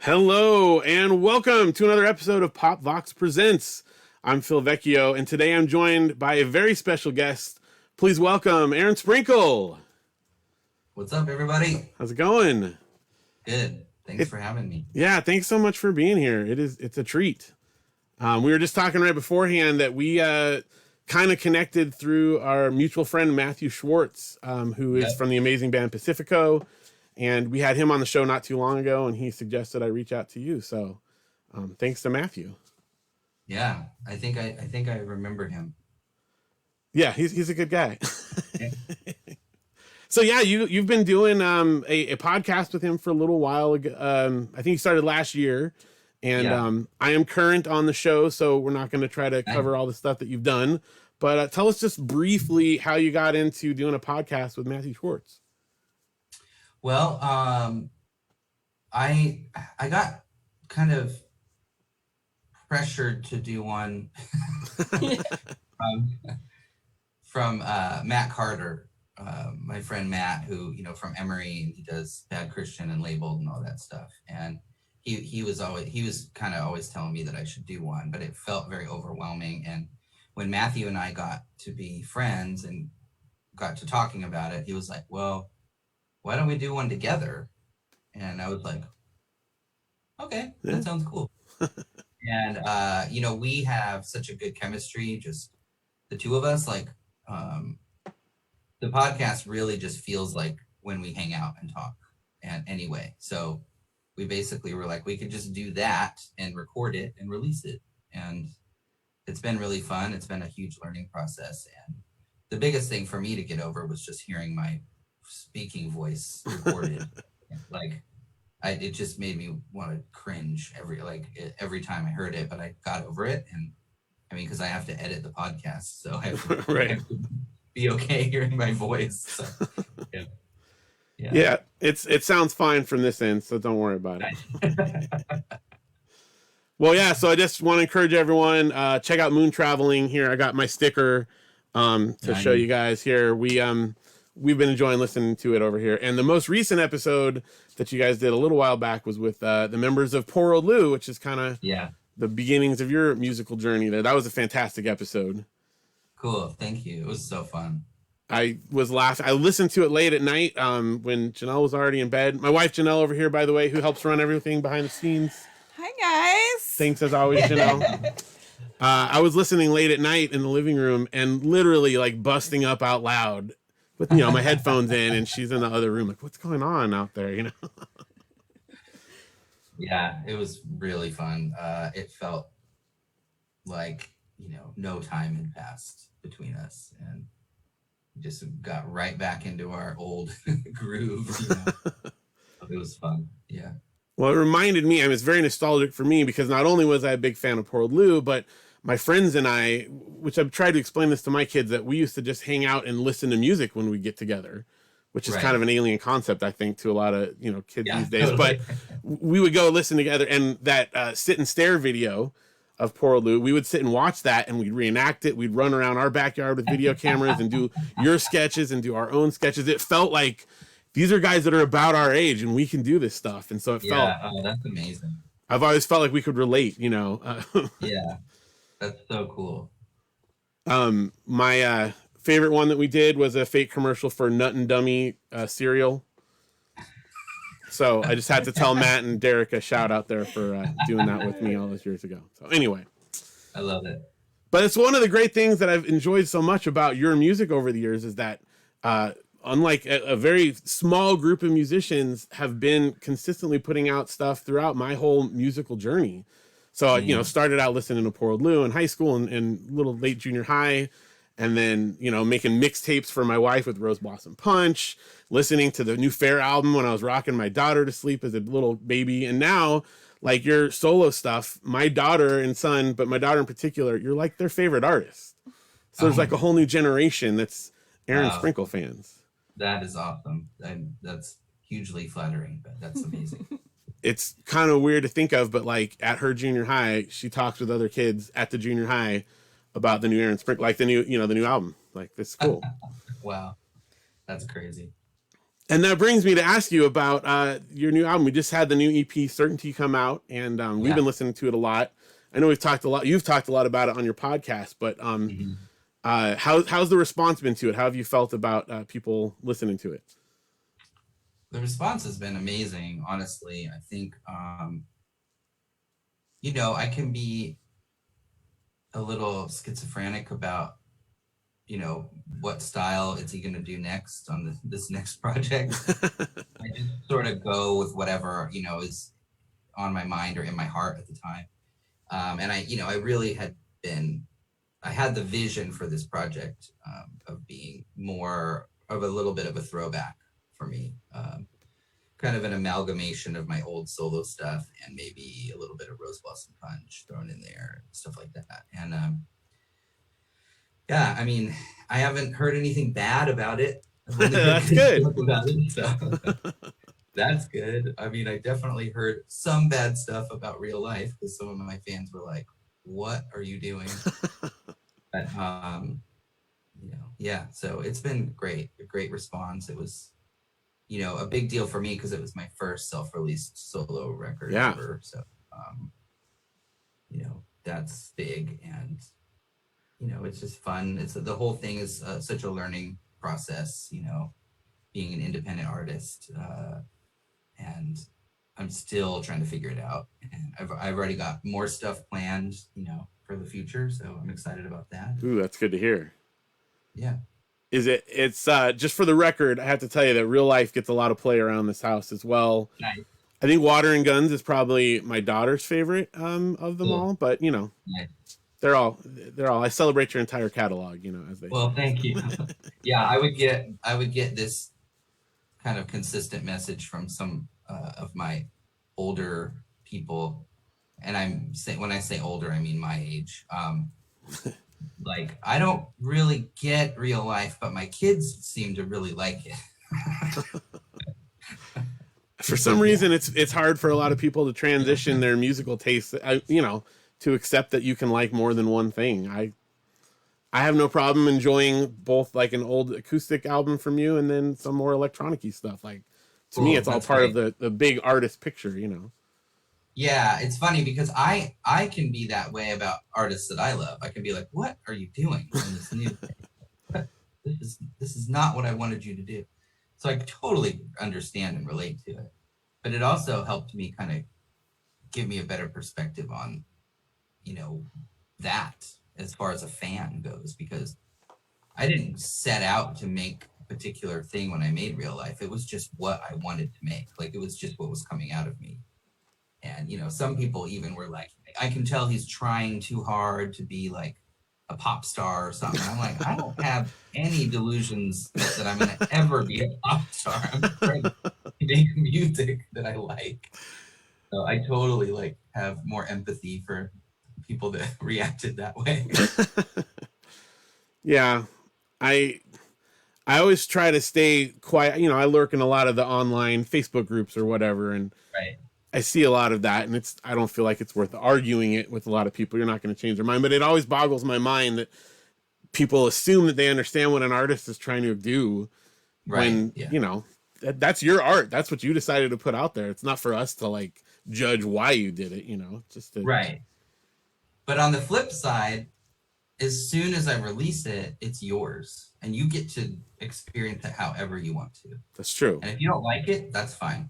Hello and welcome to another episode of pop.vox.presents. I'm Phil Vecchio, and today I'm joined by a very special guest. Please welcome Aaron Sprinkle. What's up, everybody? How's it going? Good. Thanks for having me. Yeah, thanks so much for being here. It's a treat. We were just talking right beforehand that we kind of connected through our mutual friend Matthew Schwartz, who is from the amazing band Pacifico. And we had him on the show not too long ago, and he suggested I reach out to you. So thanks to Matthew. Yeah, I think I remember him. Yeah, he's a good guy. So yeah, you've been doing a podcast with him for a little while ago. I think he started last year, and I am current on the show, so we're not going to try to cover all the stuff that you've done. But tell us just briefly how you got into doing a podcast with Matthew Schwartz. Well, I got kind of pressured to do one from Matt Carter, my friend Matt, who from Emory, and he does Bad Christian and Labeled and all that stuff. And he was kind of always telling me that I should do one, but it felt very overwhelming. And when Matthew and I got to be friends and got to talking about it, he was like, "Well, why don't we do one together?" And I was like, okay, that sounds cool. And, we have such a good chemistry, just the two of us, like, the podcast really just feels like when we hang out and talk. And anyway, so we basically were like, we could just do that and record it and release it. And it's been really fun. It's been a huge learning process. And the biggest thing for me to get over was just hearing my speaking voice recorded. It just made me want to cringe every time I heard it, but I got over it. And I mean, because I have to edit the podcast, so I have to, I have to be okay hearing my voice. So, yeah, it sounds fine from this end, so don't worry about it. Well, yeah, so I just want to encourage everyone, check out Moon Traveling here. I got my sticker to show you guys here. We've been enjoying listening to it over here. And the most recent episode that you guys did a little while back was with the members of Poor Old Lou, which is kind of the beginnings of your musical journey there. That was a fantastic episode. Cool. Thank you. It was so fun. I was laughing. I listened to it late at night when Janelle was already in bed. My wife, Janelle, over here, by the way, who helps run everything behind the scenes. Hi, guys. Thanks, as always, Janelle. I was listening late at night in the living room and literally like busting up out loud with my headphones in, and she's in the other room like, what's going on out there, Yeah, it was really fun. It felt like no time had passed between us, and we just got right back into our old groove. It was fun. Yeah. Well, it reminded me, it's very nostalgic for me because not only was I a big fan of Poor Old Lou, but my friends and I, which I've tried to explain this to my kids, that we used to just hang out and listen to music when we get together, which is kind of an alien concept, I think, to a lot of, kids these days. Totally. But we would go listen together, and that Sit and Stare video of Poor Old Lou, we would sit and watch that, and we'd reenact it. We'd run around our backyard with video cameras and do your sketches and do our own sketches. It felt like these are guys that are about our age, and we can do this stuff. And so it felt... Oh, that's amazing. I've always felt like we could relate, Yeah. That's so cool. My favorite one that we did was a fake commercial for Nut and Dummy cereal. So I just had to tell Matt and Derek a shout out there for doing that with me all those years ago. So anyway. I love it. But it's one of the great things that I've enjoyed so much about your music over the years is that unlike a very small group of musicians have been consistently putting out stuff throughout my whole musical journey. So, started out listening to Poor Old Lou in high school and little late junior high. And then, making mixtapes for my wife with Rose Blossom Punch, listening to the new Fair album when I was rocking my daughter to sleep as a little baby. And now, like your solo stuff, my daughter and son, but my daughter in particular, you're like their favorite artist. So there's like a whole new generation that's Aaron Sprinkle fans. That is awesome. That's hugely flattering, but that's amazing. It's kind of weird to think of, but like at her junior high, she talks with other kids at the junior high about the new Aaron Sprinkle, like the new album. Like, this is cool. Wow. That's crazy. And that brings me to ask you about your new album. We just had the new EP Certainty come out, and we've been listening to it a lot. I know we've talked a lot. You've talked a lot about it on your podcast, but how's the response been to it? How have you felt about people listening to it? The response has been amazing, honestly. I think, you know, I can be a little schizophrenic about, you know, what style is he going to do next on this next project. I just sort of go with whatever, you know, is on my mind or in my heart at the time. And I really had I had the vision for this project of being more of a little bit of a throwback for me. Kind of an amalgamation of my old solo stuff and maybe a little bit of Rose Blossom Punch thrown in there, stuff like that. And yeah, I mean, I haven't heard anything bad about it. That's good. About it, so that's good. I mean, I definitely heard some bad stuff about Real Life because some of my fans were like, "What are you doing?" But you know, yeah. So it's been great, a great response. It was, you know, a big deal for me because it was my first self-released solo record ever. So, you know, that's big, and you know, it's just fun. The whole thing is such a learning process. You know, being an independent artist, and I'm still trying to figure it out. And I've already got more stuff planned, you know, for the future. So I'm excited about that. Ooh, that's good to hear. Yeah. It's just for the record, I have to tell you that Real Life gets a lot of play around this house as well. Nice. I think Water and Guns is probably my daughter's favorite of them all, but you know, nice. they're all I celebrate your entire catalog, you know, as they say. Thank you. Yeah, I would get this kind of consistent message from some of my older people, and when I say older, I mean my age. Like, I don't really get Real Life, but my kids seem to really like it. For some reason, it's hard for a lot of people to transition their musical taste, you know, to accept that you can like more than one thing. I have no problem enjoying both, like an old acoustic album from you and then some more electronic-y stuff. Like, to me, it's all part of the big artist picture, you know. Yeah, it's funny because I can be that way about artists that I love. I can be like, "What are you doing on this new thing? This is not what I wanted you to do." So I totally understand and relate to it. But it also helped me kind of give me a better perspective on, you know, that as far as a fan goes, because I didn't set out to make a particular thing when I made Real Life. It was just what I wanted to make. Like, it was just what was coming out of me. And, you know, some people even were like, I can tell he's trying too hard to be like a pop star or something. I'm like, I don't have any delusions that I'm going to ever be a pop star. I'm trying to make music that I like. So I totally like have more empathy for people that reacted that way. Yeah. I always try to stay quiet. You know, I lurk in a lot of the online Facebook groups or whatever, and right. I see a lot of that, and I don't feel like it's worth arguing it with a lot of people. You're not going to change their mind, but it always boggles my mind that people assume that they understand what an artist is trying to do when, you know, that's your art. That's what you decided to put out there. It's not for us to like judge why you did it, you know, just to... Right. But on the flip side, as soon as I release it, it's yours, and you get to experience it however you want to. That's true. And if you don't like it, that's fine.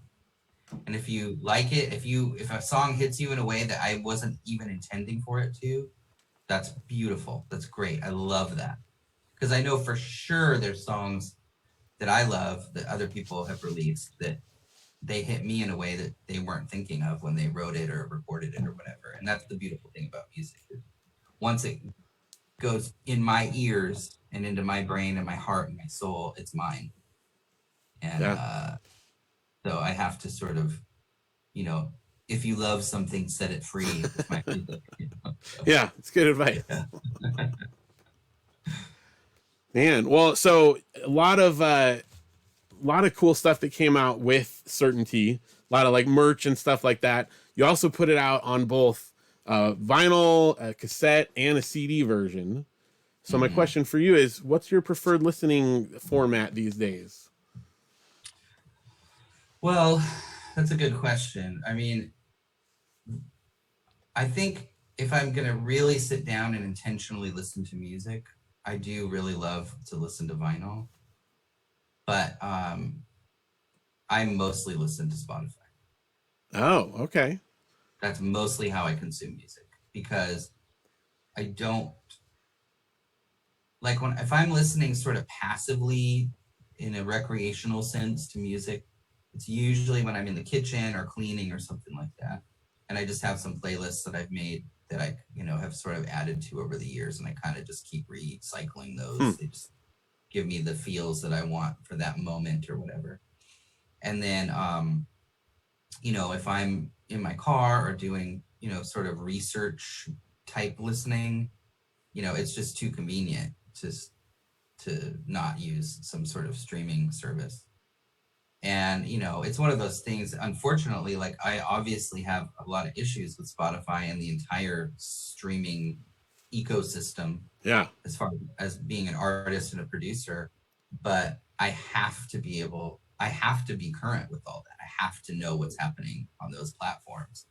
And if you like it, if a song hits you in a way that I wasn't even intending for it to, that's beautiful. That's great. I love that. Because I know for sure there's songs that I love that other people have released that they hit me in a way that they weren't thinking of when they wrote it or recorded it or whatever. And that's the beautiful thing about music. Once it goes in my ears and into my brain and my heart and my soul, it's mine. And so I have to sort of, you know, if you love something, set it free. With my music, you know? So, yeah, it's good advice. Yeah. Man, well, so a lot of cool stuff that came out with Certainty, a lot of like merch and stuff like that. You also put it out on both vinyl, a cassette, and a CD version. So my question for you is, what's your preferred listening format these days? Well, that's a good question. I mean, I think if I'm going to really sit down and intentionally listen to music, I do really love to listen to vinyl, but I mostly listen to Spotify. Oh, okay. That's mostly how I consume music because I don't like if I'm listening sort of passively in a recreational sense to music, it's usually when I'm in the kitchen or cleaning or something like that. And I just have some playlists that I've made that I, have sort of added to over the years, and I kind of just keep recycling those. They just give me the feels that I want for that moment or whatever. And then if I'm in my car or doing, sort of research type listening, it's just too convenient to not use some sort of streaming service. And, it's one of those things, unfortunately, like I obviously have a lot of issues with Spotify and the entire streaming ecosystem. Yeah. As far as being an artist and a producer, but I have to be current with all that. I have to know what's happening on those platforms.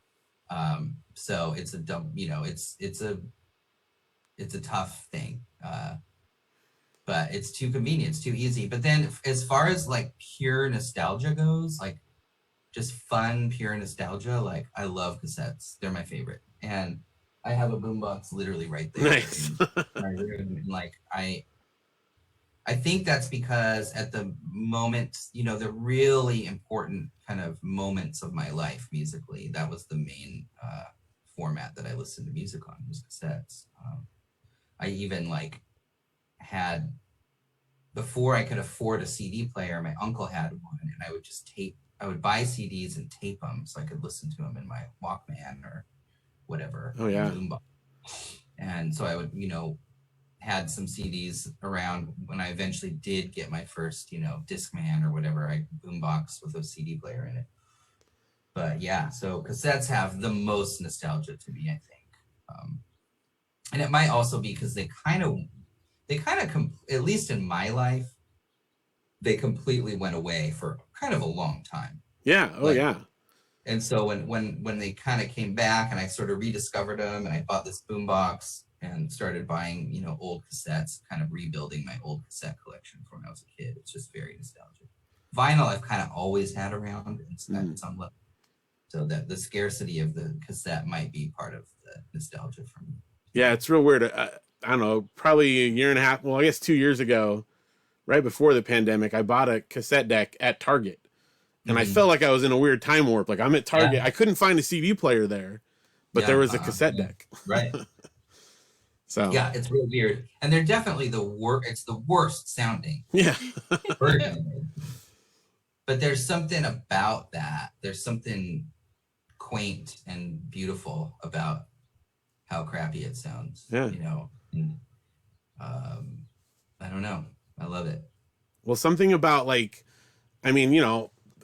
So it's a dumb, it's a tough thing. But it's too convenient, it's too easy. But then as far as like pure nostalgia goes, like just fun, pure nostalgia, like I love cassettes. They're my favorite. And I have a boombox literally right there. Nice. In my room. And like I think that's because at the moment, the really important kind of moments of my life musically, that was the main format that I listened to music on, was cassettes. I even like had, before I could afford a CD player, my uncle had one, and I would buy CDs and tape them so I could listen to them in my Walkman or whatever. Oh yeah. And so I would, had some CDs around when I eventually did get my first, Discman or whatever, boombox with a CD player in it. But yeah, so cassettes have the most nostalgia to me, I think. And it might also be because they kind of, at least in my life, they completely went away for kind of a long time. Yeah. Oh yeah. And so when they kind of came back and I sort of rediscovered them, and I bought this boombox and started buying, old cassettes, kind of rebuilding my old cassette collection from when I was a kid. It's just very nostalgic. Vinyl I've kind of always had around at some level. So that the scarcity of the cassette might be part of the nostalgia for me. Yeah, it's real weird. I don't know, probably a year and a half, well, I guess 2 years ago, right before the pandemic, I bought a cassette deck at Target. And I felt like I was in a weird time warp. Like I'm at Target. Yeah. I couldn't find a CD player there, but there was a cassette deck. Right. So yeah, it's real weird. And they're definitely it's the worst sounding. Yeah. version. But there's something about that. There's something quaint and beautiful about how crappy it sounds. Yeah. And, I don't know. I love it. Well, something about like, I mean,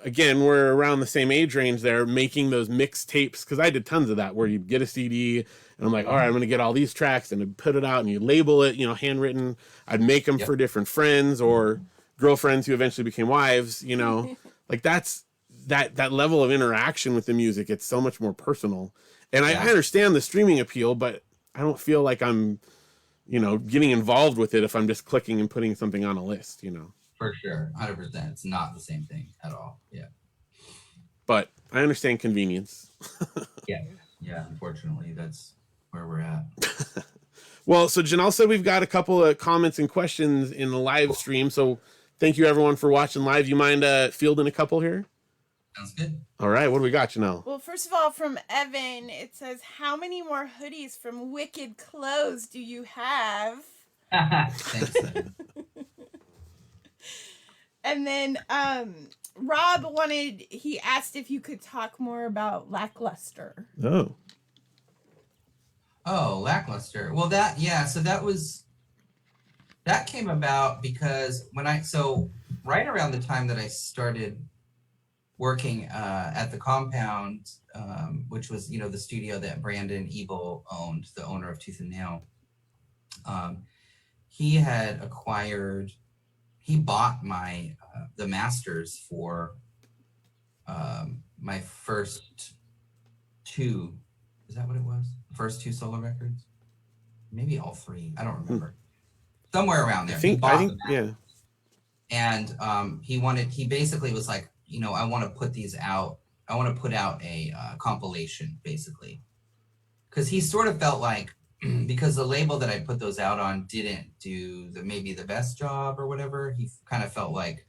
again, we're around the same age range there, making those mixed tapes, because I did tons of that, where you'd get a CD, and I'm like, all right, I'm going to get all these tracks, and I'd put it out, and you label it, handwritten. I'd make them for different friends or girlfriends who eventually became wives, like that's that level of interaction with the music. It's so much more personal. And I understand the streaming appeal, but I don't feel like I'm, getting involved with it if I'm just clicking and putting something on a list, For sure, 100%. It's not the same thing at all. Yeah. But I understand convenience. Yeah. Unfortunately, that's where we're at. Well, so Janelle said we've got a couple of comments and questions in the live stream. So thank you everyone for watching live. You mind fielding a couple here? Sounds good. All right. What do we got, Janelle? Well, first of all, from Evan, it says, how many more hoodies from Wicked Clothes do you have? Thanks. And then Rob he asked if you could talk more about Lackluster. Oh, Lackluster. Well, that came about because right around the time that I started working at the Compound, which was, the studio that Brandon Ebel owned, the owner of Tooth and Nail, he bought my the masters for my first two, is that what it was? The first two solo records? Maybe all three. I don't remember. Somewhere around there. I think, yeah. And he basically was like, I want to put these out. I want to put out a compilation, basically. Because he sort of felt like, because the label that I put those out on didn't do maybe the best job or whatever, he kind of felt like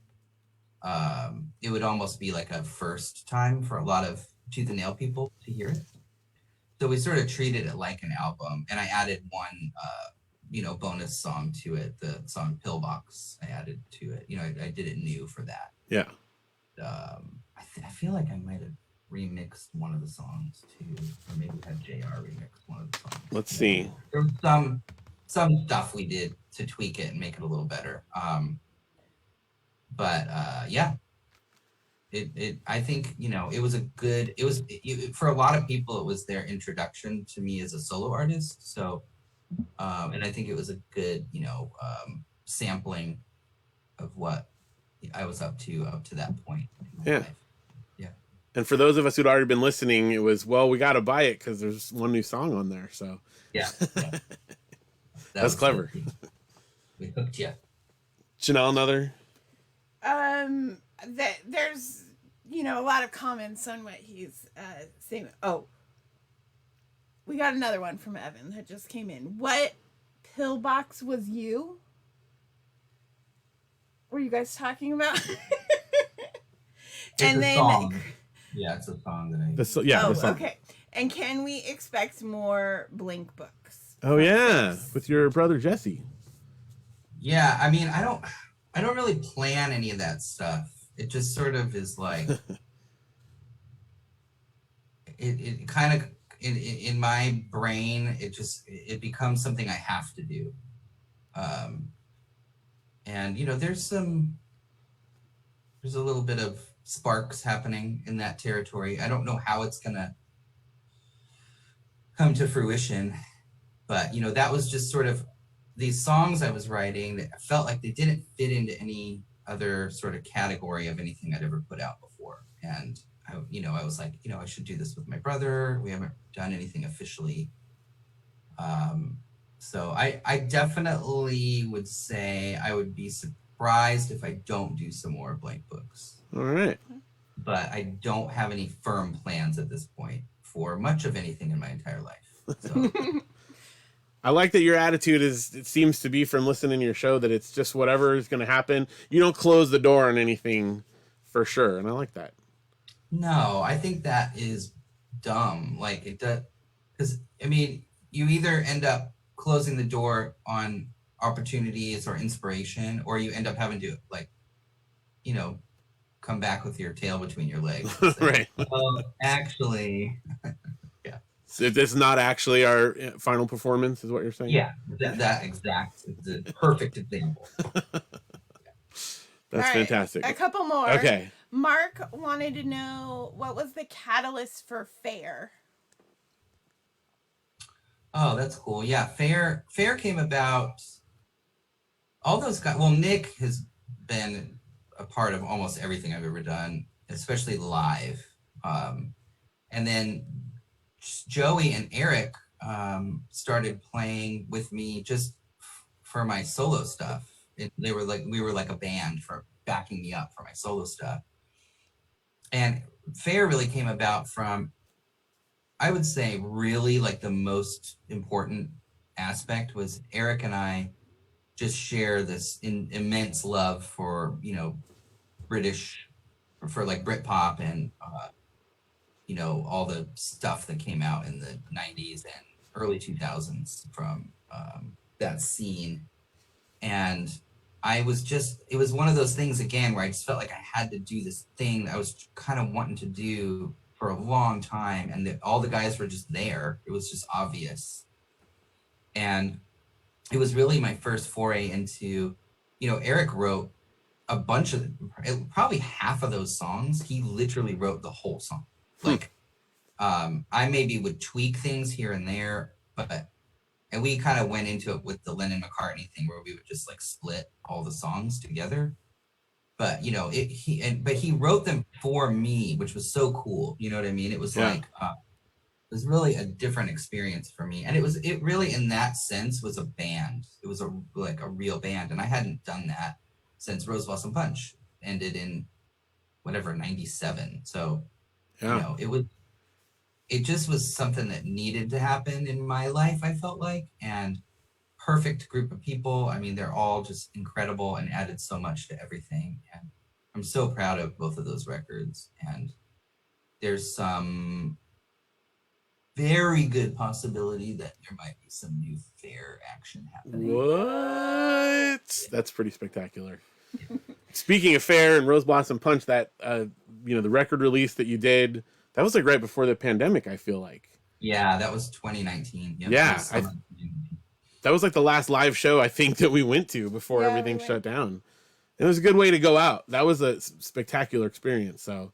it would almost be like a first time for a lot of Tooth and Nail people to hear it. So we sort of treated it like an album, and I added one bonus song to it, the song Pillbox. I added to it. I did it new for that. Yeah. I feel like I might have remixed one of the songs too, or maybe had JR remix one of the songs. Let's see. There was some stuff we did to tweak it and make it a little better. But yeah, I think it was for a lot of people, it was their introduction to me as a solo artist. So and I think it was a good sampling of what I was up to that point in my life. Yeah. And for those of us who'd already been listening, it was, well, we got to buy it because there's one new song on there. So yeah. That's clever. We hooked you. Janelle, another? There's a lot of comments on what he's saying. Oh, we got another one from Evan that just came in. What pillbox was you? Were you guys talking about? And then song. Yeah, it's a song that I the song. Okay. And can we expect more Blink books? Oh yeah, with your brother Jesse. Yeah, I mean, I don't really plan any of that stuff. It just sort of is like it kind of in my brain, it becomes something I have to do. And there's a little bit of sparks happening in that territory. I don't know how it's gonna come to fruition, but that was just sort of these songs I was writing that felt like they didn't fit into any other sort of category of anything I'd ever put out before. And I was like, I should do this with my brother. We haven't done anything officially. So I definitely would say I would be surprised if I don't do some more Blank books. All right. But I don't have any firm plans at this point for much of anything in my entire life. So I like that your attitude it seems to be from listening to your show that it's just whatever is going to happen. You don't close the door on anything for sure. And I like that. No, I think that is dumb. Like it does, because I mean, you either end up closing the door on opportunities or inspiration, or you end up having to come back with your tail between your legs. Say, right. Well, actually, yeah. So it's not actually our final performance, is what you're saying? Yeah, that exact, the perfect example. That's right, fantastic. A couple more. Okay. Mark wanted to know what was the catalyst for Fair? Oh, that's cool. Yeah, Fair came about. All those guys. Well, Nick has been a part of almost everything I've ever done, especially live. And then Joey and Eric started playing with me just for my solo stuff. We were like a band for backing me up for my solo stuff. And Fair really came about from, I would say, really like the most important aspect was Eric and I just share this immense love for, British, for like Britpop and, all the stuff that came out in the 90s and early 2000s from that scene. And it was one of those things again where I just felt like I had to do this thing that I was kind of wanting to do for a long time, and all the guys were just there. It was just obvious. And it was really my first foray into, Eric wrote a bunch of, probably half of those songs, he literally wrote the whole song. Like, I maybe would tweak things here and there, and we kind of went into it with the Lennon-McCartney thing where we would just like split all the songs together. but you know, but he wrote them for me, which was so cool. You know what I mean? It was like, it was really a different experience for me. And it really, in that sense, was a band. It was like a real band. And I hadn't done that since Rose Blossom Punch ended in whatever, 97. So, you know, it just was something that needed to happen in my life, I felt like. And perfect group of people. I mean, they're all just incredible and added so much to everything. And I'm so proud of both of those records. And there's some very good possibility that there might be some new fair action happening. What? That's pretty spectacular. Speaking of fair and Rose Blossom Punch, that you know, the record release that you did, that was like right before the pandemic, I feel like. Yeah, that was 2019. Yep, yeah, that was like the last live show I think that we went to before everything shut down. It was a good way to go out. That was a spectacular experience. So,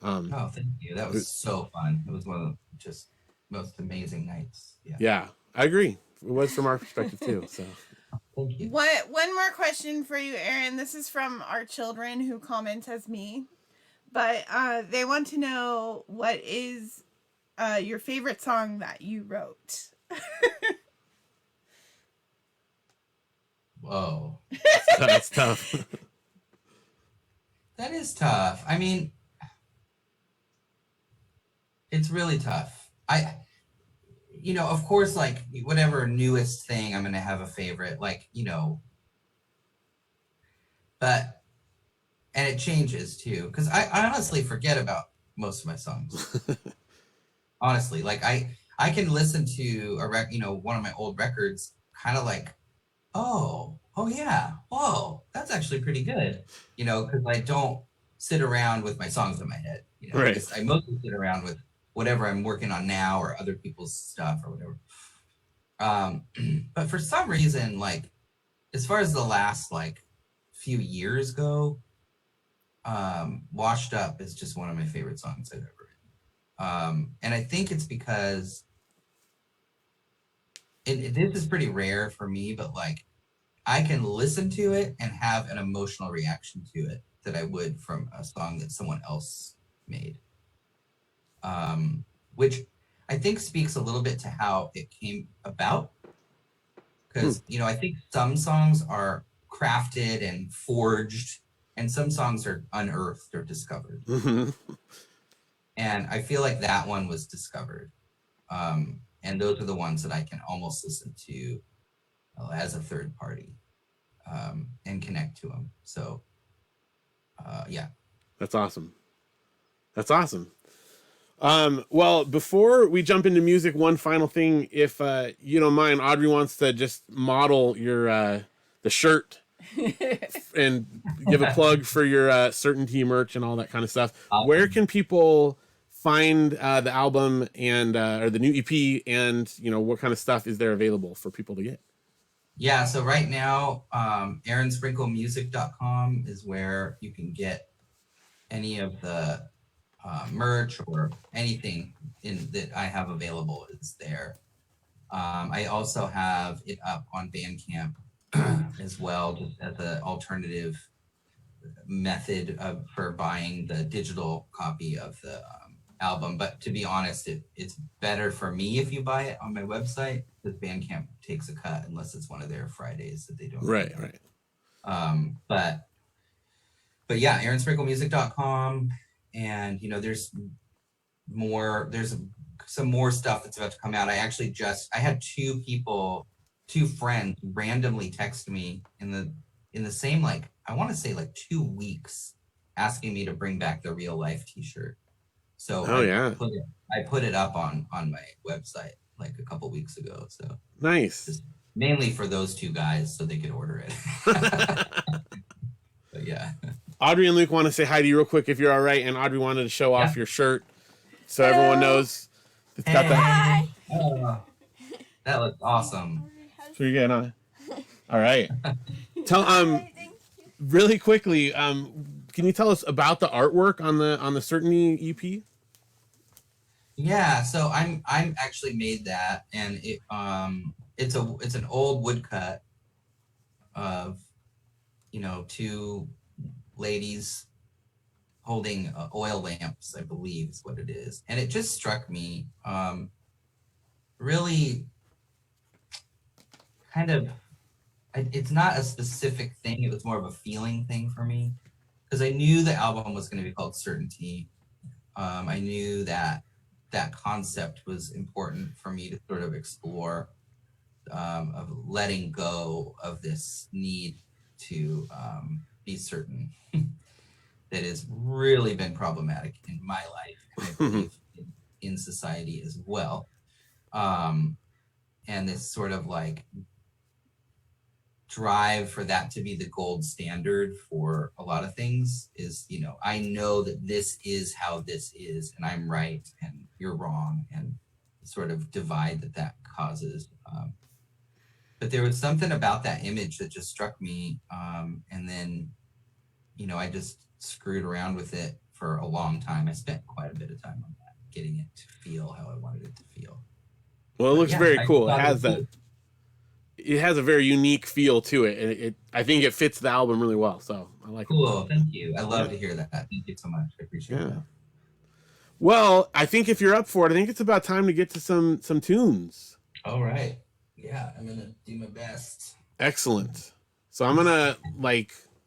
oh, thank you. That was so fun. It was one of the just most amazing nights. Yeah, I agree. It was from our perspective too. So, thank you. One more question for you, Aaron. This is from our children who comment as me, but they want to know what is your favorite song that you wrote. Whoa, that's tough. That is tough. I mean, it's really tough. You know, of course, like whatever newest thing, I'm going to have a favorite, like, you know, but, and it changes too. Cause I honestly forget about most of my songs. Honestly, like I can listen to you know, one of my old records kind of like, oh yeah, whoa, that's actually pretty good. You know, cause I don't sit around with my songs in my head, you know, right. I mostly sit around with whatever I'm working on now or other people's stuff or whatever. But for some reason, like, as far as the last like few years go, Washed Up is just one of my favorite songs I've ever written. And I think it's because this is pretty rare for me, but like I can listen to it and have an emotional reaction to it that I would from a song that someone else made. Which I think speaks a little bit to how it came about. Because, you know, I think some songs are crafted and forged, and some songs are unearthed or discovered. Mm-hmm. And I feel like that one was discovered. And those are the ones that I can almost listen to as a third party and connect to them. So, yeah. That's awesome. That's awesome. Well, before we jump into music, one final thing, if you don't mind, Audrey wants to just model your the shirt and give a plug for your Certainty merch and all that kind of stuff. Awesome. Where can people find the album and or the new EP, and you know, what kind of stuff is there available for people to get? Yeah, so right now, aaronsprinklemusic.com is where you can get any of the merch or anything that I have available is there. I also have it up on Bandcamp as well, just as an alternative method for buying the digital copy of the album. But to be honest, it's better for me if you buy it on my website, because Bandcamp takes a cut unless it's one of their Fridays that they don't. Right. But yeah, aaronsprinklemusic.com. And, you know, there's some more stuff that's about to come out. I had two friends randomly text me in the same, like, I want to say like 2 weeks, asking me to bring back the Real Life t-shirt. So I put it up on my website like a couple weeks ago. So nice. Just mainly for those two guys so they could order it. But yeah. Audrey and Luke want to say hi to you real quick if you're all right, and Audrey wanted to show off your shirt so everyone knows it's got that. Oh, that looks awesome. So you're getting on. All right. Tell really quickly, can you tell us about the artwork on the Certainty EP? Yeah, so I'm actually made that, and it's an old woodcut of, you know, two ladies holding oil lamps, I believe is what it is. And it just struck me really kind of, it's not a specific thing. It was more of a feeling thing for me because I knew the album was going to be called Certainty. I knew that that concept was important for me to sort of explore, of letting go of this need to be certain. That has really been problematic in my life, and I believe in society as well. And this sort of like drive for that to be the gold standard for a lot of things is, you know, I know that this is how this is, and I'm right and you're wrong, and the sort of divide that that causes. But there was something about that image that just struck me. And then, you know, I just screwed around with it for a long time. I spent quite a bit of time on that, getting it to feel how I wanted it to feel. Well, it looks very cool. It has cool. It has a very unique feel to it, and I think it fits the album really well. So I like it. Cool, thank you. I love to hear that. Thank you so much. I appreciate that. Well, I think if you're up for it, I think it's about time to get to some tunes. All right. Yeah, I'm gonna do my best. Excellent. So I'm gonna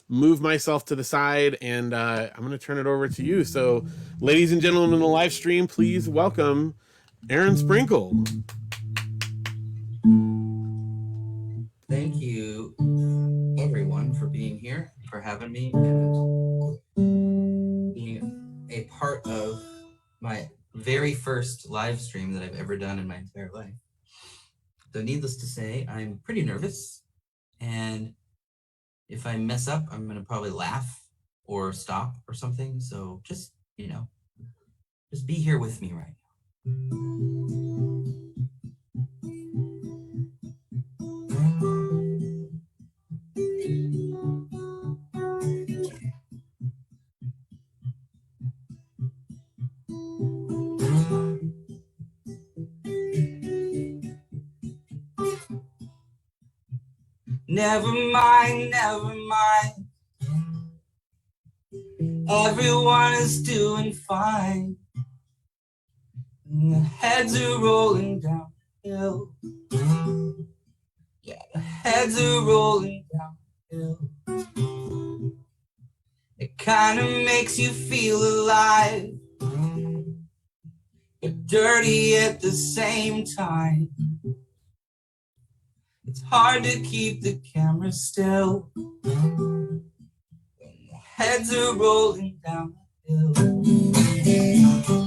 move myself to the side, and I'm gonna turn it over to you. So, ladies and gentlemen in the live stream, please welcome Aaron Sprinkle. Thank you, everyone, for being here, for having me, and being a part of my very first live stream that I've ever done in my entire life. So needless to say, I'm pretty nervous, and if I mess up, I'm going to probably laugh or stop or something. So just, you know, just be here with me right Never mind, never mind. Everyone is doing fine. And the heads are rolling down the hill. Yeah, the heads are rolling down the hill. It kind of makes you feel alive, but dirty at the same time. It's hard to keep the camera still when the heads are rolling down the hill.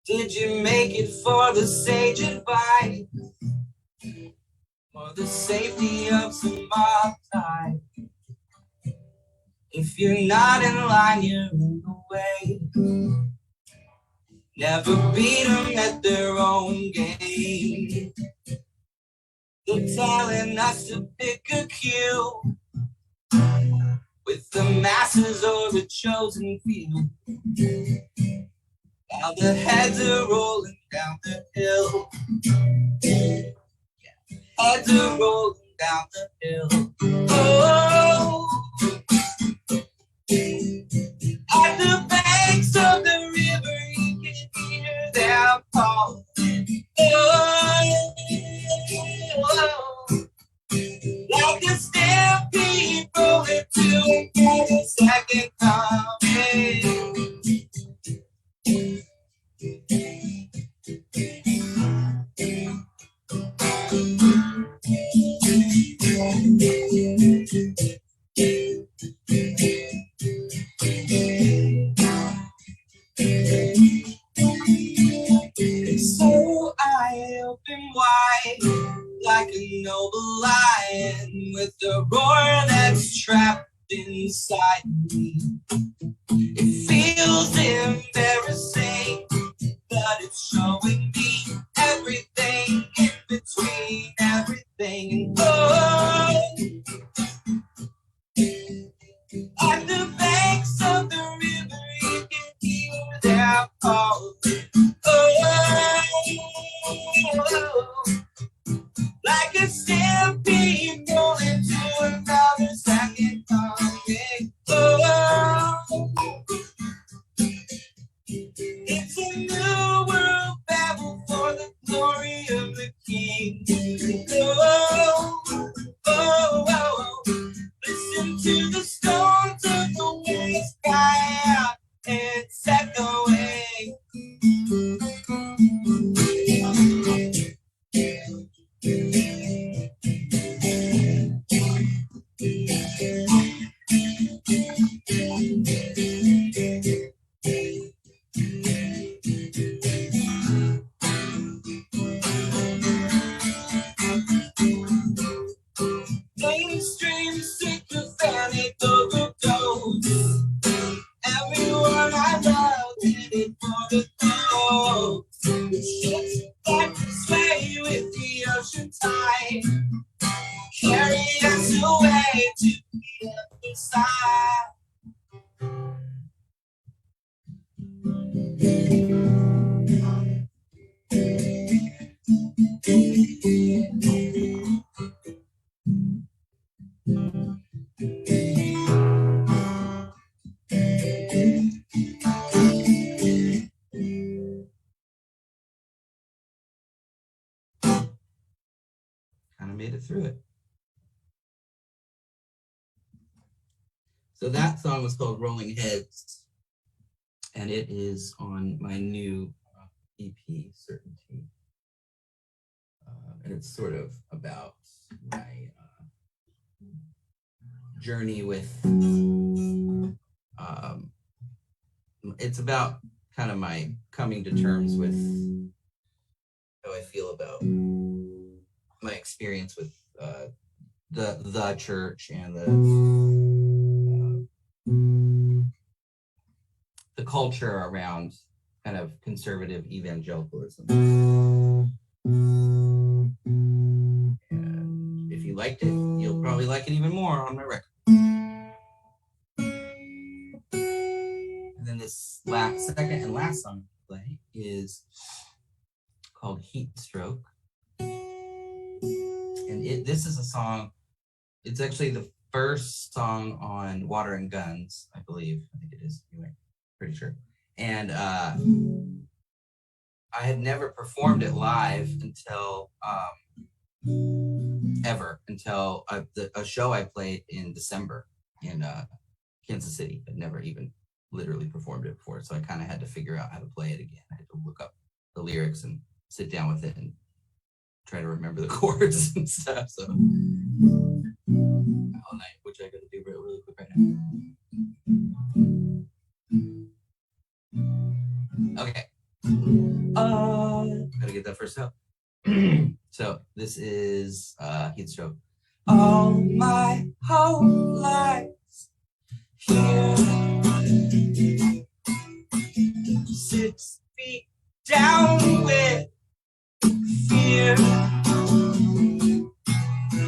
Did you make it for the sage advice, or the safety of some mob tie? If you're not in line, you're in the way. Never beat them at their own game. They're telling us to pick a cue with the masses or the chosen few. Now the heads are rolling down the hill. Yeah, heads are rolling down the hill. Oh, at the banks of the river, you can hear them call. Oh, like a stampede rolling to the second coming. So I open wide like a noble lion with a roar that's trapped inside me. It feels embarrassing, but it's showing me everything in between everything. And oh, inside. Kind of made it through it. So that song was called Rolling Heads, and it is on my new EP, Certainty. And it's sort of about my journey with, it's about kind of my coming to terms with how I feel about my experience with the church and the culture around kind of conservative evangelicalism. And if you liked it, you'll probably like it even more on my record. And then this second and last song I play is called Heat Stroke. And this is a song, it's actually the first song on Water and Guns, I believe. I think it is, anyway, pretty sure. And I had never performed it live until a show I played in December in Kansas City, but never even literally performed it before. So I kind of had to figure out how to play it again. I had to look up the lyrics and sit down with it and try to remember the chords and stuff. So all night, which I gotta do really quick right now. Okay. Gotta get that first out. So this is Heat Stroke. All my whole life here, 6 feet down with fear.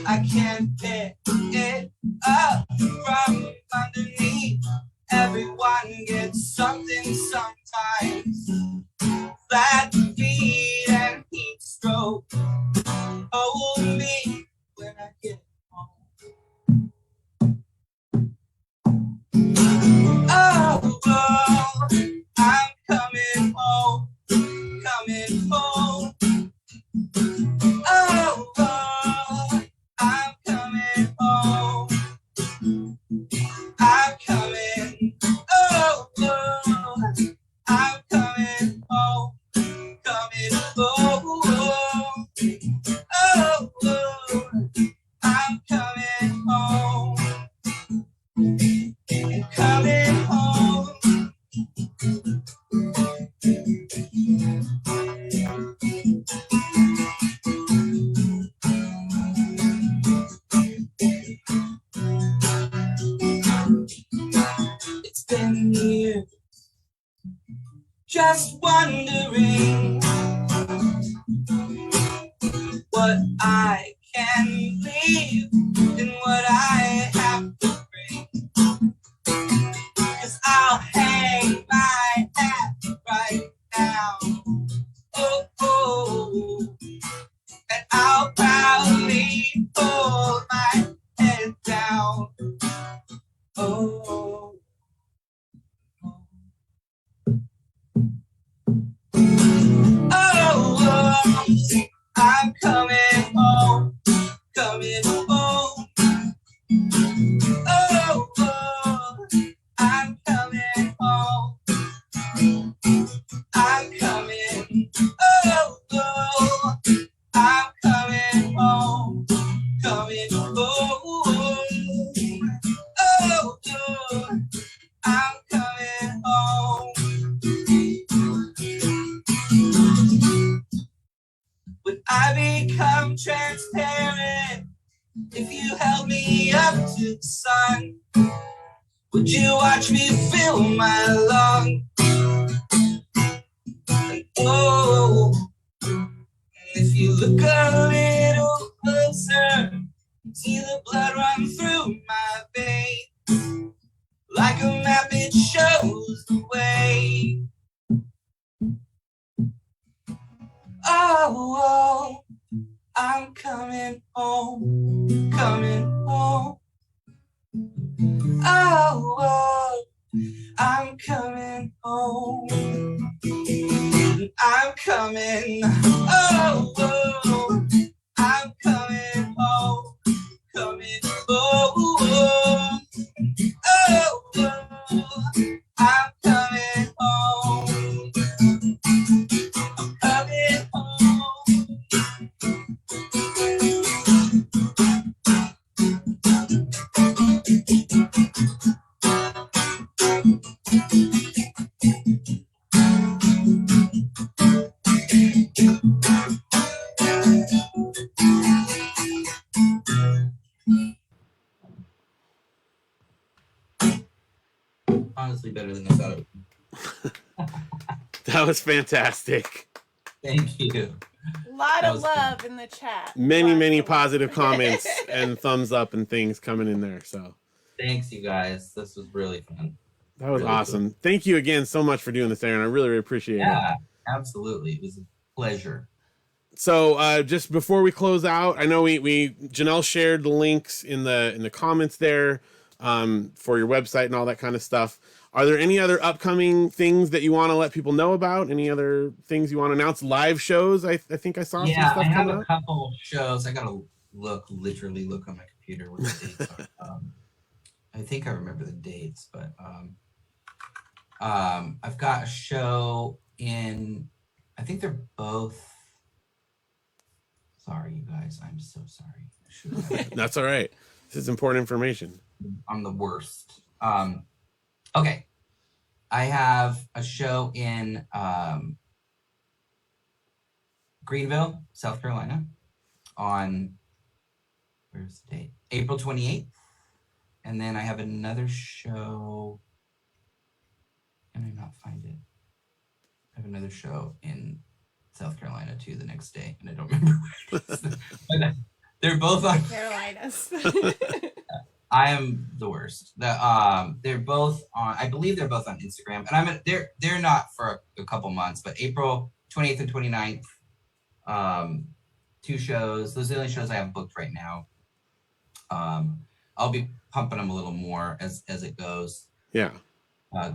I can't get it up from underneath. Everyone gets something sometimes. Flat feet and heat stroke. Hold me when I get home. Oh, I'm coming home, coming home. Oh, I'm coming home. I'm coming. Oh, I'm coming home, coming home. Oh, I'm coming home, coming home. It's been years, just wondering what I can leave and what I have to bring. 'Cause I'll hang my hat right now. Oh, and I'll proudly hold my head down. Oh, I'm coming home, coming home. Oh, I'm coming home. I'm coming. Oh, I'm coming home, coming home. Oh, I'm coming home. Would I become transparent if you held me up to the sun? Would you watch me fill my lungs? And oh, if you look a little closer See the blood run through my veins. Like a map, it shows the way. Oh, I'm coming home, coming home. Oh, I'm coming home. I'm coming. Oh, I'm coming home, coming home. Oh, I'm coming home, coming home. Honestly, better than I thought it would. That was fantastic. Thank you. A lot That of was love in the chat. Many, Lots many of love. positive comments and thumbs up and things coming in there. So Thanks, you guys. This was really fun. that was Really awesome. Thank you again so much for doing this, Aaron. I really, really appreciate it. Yeah, absolutely. It was a pleasure. So just before we close out, I know we Janelle shared the links in the comments there for your website and all that kind of stuff. Are there any other upcoming things that you want to let people know about? Any other things you want to announce? Live shows? I think I saw some Yeah, stuff I have coming a up. couple shows. I gotta literally look on my computer what the dates are. I think I remember the dates, but I've got a show in. I think they're both. Sorry, you guys. I'm so sorry. I should have. That's all right. This is important information. I'm the worst. Okay. I have a show in Greenville, South Carolina on, where's the date? April 28th. And then I have another show. Can I not find it? I have another show in South Carolina too the next day, and I don't remember where it is. But they're both on Carolinas. I am the worst. They're both on. I believe they're both on Instagram, and they're not for a couple months, but April 28th and 29th, 2 shows. Those are the only shows I have booked right now. I'll be pumping them a little more as it goes. Yeah.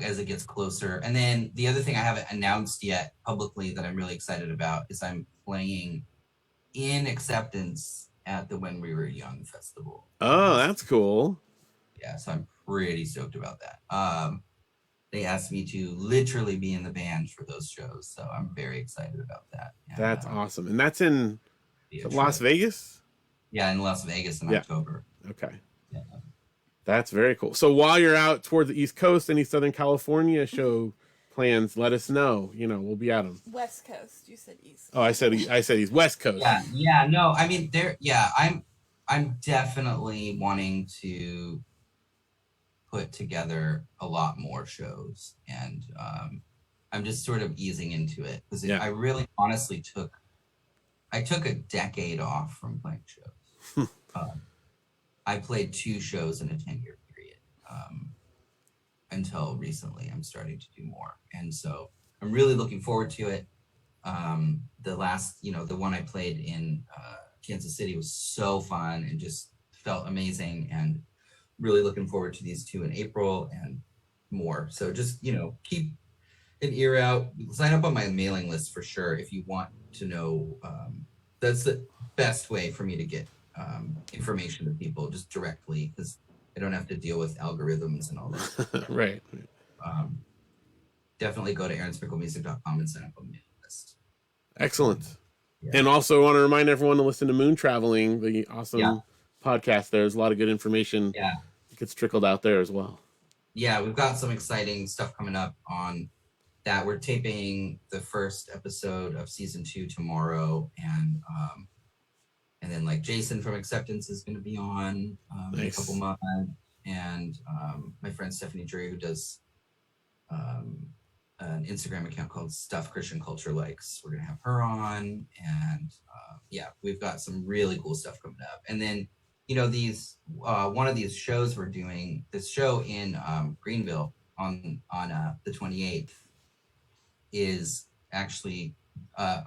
As it gets closer. And then the other thing I haven't announced yet publicly that I'm really excited about is I'm playing in Acceptance at the When We Were Young festival. Oh, that's cool. Yeah, so I'm pretty stoked about that. They asked me to literally be in the band for those shows, so I'm very excited about that. And, That's awesome. And that's in be a Las trip. Vegas? Yeah, in Las Vegas in Yeah. October. Okay. Yeah. That's very cool. So while you're out toward the East Coast, any Southern California show plans, let us know. You know, we'll be at them. West Coast. You said East. Oh, I said East West Coast. Yeah. No, I mean, I'm definitely wanting to put together a lot more shows, and I'm just sort of easing into it because I really honestly took a decade off from playing shows. I played 2 shows in a 10-year period until recently. I'm starting to do more, and so I'm really looking forward to it. The last, the one I played in Kansas City was so fun and just felt amazing, and really looking forward to these 2 in April and more. So just, keep an ear out. Sign up on my mailing list for sure if you want to know. That's the best way for me to get information to people, just directly, because I don't have to deal with algorithms and all that. Right. Definitely go to aaronsmickelmusic.com and sign up on the mailing list. Excellent. Yeah. And also want to remind everyone to listen to Moon Traveling, the awesome podcast. There's a lot of good information that gets trickled out there as well. Yeah, we've got some exciting stuff coming up on that. We're taping the first episode of season 2 tomorrow, and then like Jason from Acceptance is going to be on in a couple months, and my friend Stephanie Drury, who does an Instagram account called Stuff Christian Culture Likes. We're going to have her on, and we've got some really cool stuff coming up. And then, these one of these shows we're doing, this show in Greenville on the 28th is actually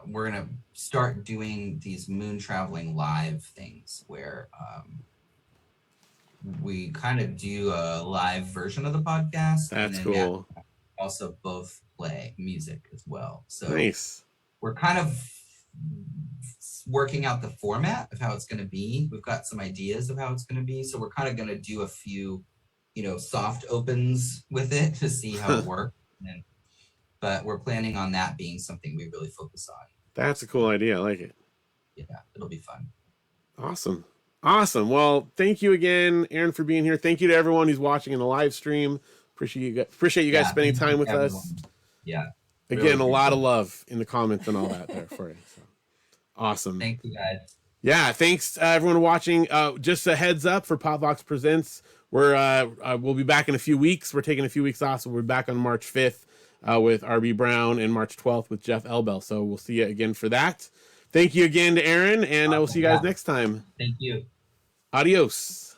we're gonna start doing these moon traveling live things where we kind of do a live version of the podcast. That's and then cool. Also both play music as well. So Nice. we're kind of working out the format of how it's going to be. We've got some ideas of how it's going to be. So we're kind of going to do a few, soft opens with it to see how it works. But we're planning on that being something we really focus on. That's a cool idea. I like it. Yeah, it'll be fun. Awesome. Well, thank you again, Aaron, for being here. Thank you to everyone who's watching in the live stream. Appreciate you guys spending time with us. Yeah. Again, really a lot of love in the comments and all that there for you. So awesome. Thank you, guys. Yeah, thanks everyone watching. Just a heads up for Pop.vox Presents. We'll be back in a few weeks. We're taking a few weeks off, so we'll be back on March 5th with RB Brown and March 12th with Jeff Elbel. So we'll see you again for that. Thank you again to Aaron, and I will see you guys next time. Thank you. Adios.